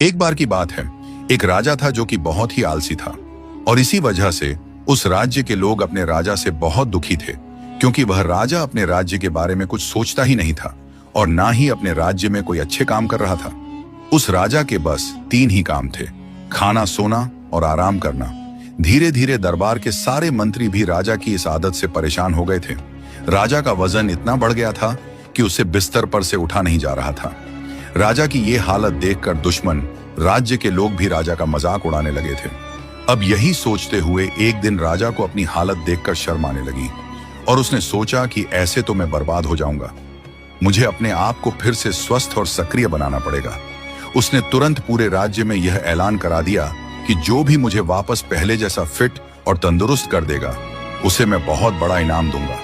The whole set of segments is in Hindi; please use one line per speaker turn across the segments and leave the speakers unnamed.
एक बार की बात है, एक राजा था जो कि बहुत ही आलसी था और इसी वजह से उस राज्य के लोग अपने राजा से बहुत दुखी थे, क्योंकि वह राजा अपने राज्य के बारे में कुछ सोचता ही नहीं था और ना ही अपने राज्य में कोई अच्छे काम कर रहा था। उस राजा के बस 3 ही काम थे, खाना, सोना और आराम करना। धीरे धीरे दरबार के सारे मंत्री भी राजा की इस आदत से परेशान हो गए थे। राजा का वजन इतना बढ़ गया था कि उसे बिस्तर पर से उठा नहीं जा रहा था। राजा की ये हालत देखकर दुश्मन राज्य के लोग भी राजा का मजाक उड़ाने लगे थे। अब यही सोचते हुए एक दिन राजा को अपनी हालत देखकर शर्म आने लगी और उसने सोचा कि ऐसे तो मैं बर्बाद हो जाऊंगा, मुझे अपने आप को फिर से स्वस्थ और सक्रिय बनाना पड़ेगा। उसने तुरंत पूरे राज्य में यह ऐलान करा दिया कि जो भी मुझे वापस पहले जैसा फिट और तंदुरुस्त कर देगा, उसे मैं बहुत बड़ा इनाम दूंगा।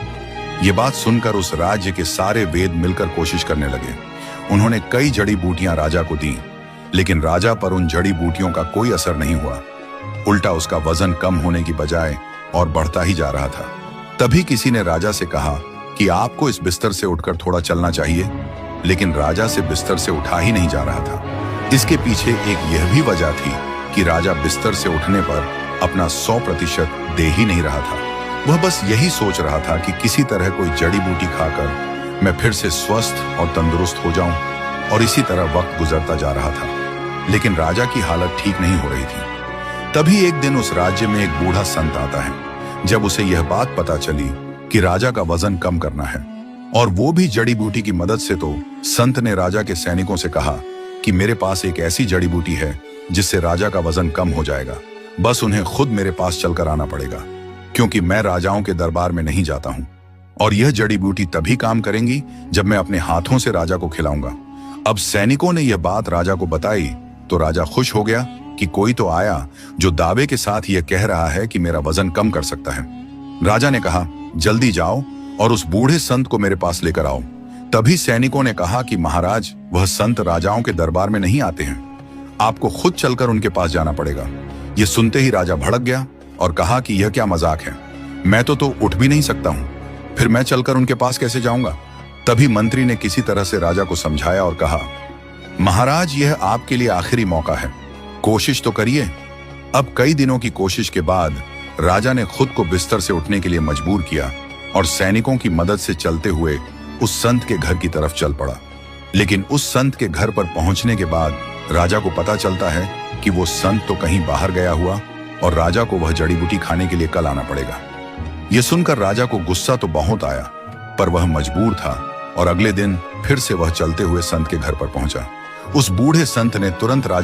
ये बात सुनकर उस राज्य के सारे वेद मिलकर कोशिश करने लगे। उन्होंने कई जड़ी बूटियां राजा को दी, लेकिन राजा पर उन जड़ी बूटियों का कोई असर नहीं हुआ। उल्टा उसका वजन कम होने की बजाय और बढ़ता ही जा रहा था। तभी किसी ने राजा से कहा कि आपको इस बिस्तर से उठकर थोड़ा चलना चाहिए, लेकिन राजा से बिस्तर से उठा ही नहीं जा रहा था। इसके पीछे एक यह भी वजह थी कि राजा बिस्तर से उठने पर अपना 100% दे ही नहीं रहा था। वह बस यही सोच रहा था कि किसी तरह कोई जड़ी बूटी खाकर मैं फिर से स्वस्थ और तंदुरुस्त हो जाऊं, और इसी तरह वक्त गुजरता जा रहा था। लेकिन राजा की हालत ठीक नहीं हो रही थी। तभी एक दिन उस राज्य में एक बूढ़ा संत आता है। जब उसे यह बात पता चली कि राजा का वजन कम करना है और वो भी जड़ी बूटी की मदद से, तो संत ने राजा के सैनिकों से कहा कि मेरे पास एक ऐसी जड़ी बूटी है जिससे राजा का वजन कम हो जाएगा। बस उन्हें खुद मेरे पास चलकर आना पड़ेगा, क्योंकि मैं राजाओं के दरबार में नहीं जाता हूं, और यह जड़ी बूटी तभी काम करेंगी जब मैं अपने हाथों से राजा को खिलाऊंगा। अब सैनिकों ने यह बात राजा को बताई तो राजा खुश हो गया कि कोई तो आया जो दावे के साथ यह कह रहा है कि मेरा वजन कम कर सकता है। राजा ने कहा, जल्दी जाओ और उस बूढ़े संत को मेरे पास लेकर आओ। तभी सैनिकों ने कहा कि महाराज, वह संत राजाओं के दरबार में नहीं आते हैं, आपको खुद चलकर उनके पास जाना पड़ेगा। यह सुनते ही राजा भड़क गया और कहा कि यह क्या मजाक है, मैं तो उठ भी नहीं सकता हूं, फिर मैं चलकर उनके पास कैसे जाऊंगा। तभी मंत्री ने किसी तरह से राजा को समझाया और कहा, महाराज, यह आपके लिए आखिरी मौका है, कोशिश तो करिए। अब कई दिनों की कोशिश के बाद राजा ने खुद को बिस्तर से उठने के लिए मजबूर किया और सैनिकों की मदद से चलते हुए उस संत के घर की तरफ चल पड़ा। लेकिन उस संत के घर पर पहुंचने के बाद राजा को पता चलता है कि वो संत तो कहीं बाहर गया हुआ और राजा को वह जड़ी बूटी खाने के लिए कल आना पड़ेगा। यह सुनकर राजा को गुस्सा तो बहुत आया, पर वह मजबूर था और अगले दिन फिर से वह चलते हुए संत के घर पर पहुंचा। उस बूढ़े संत ने तुरंत राजा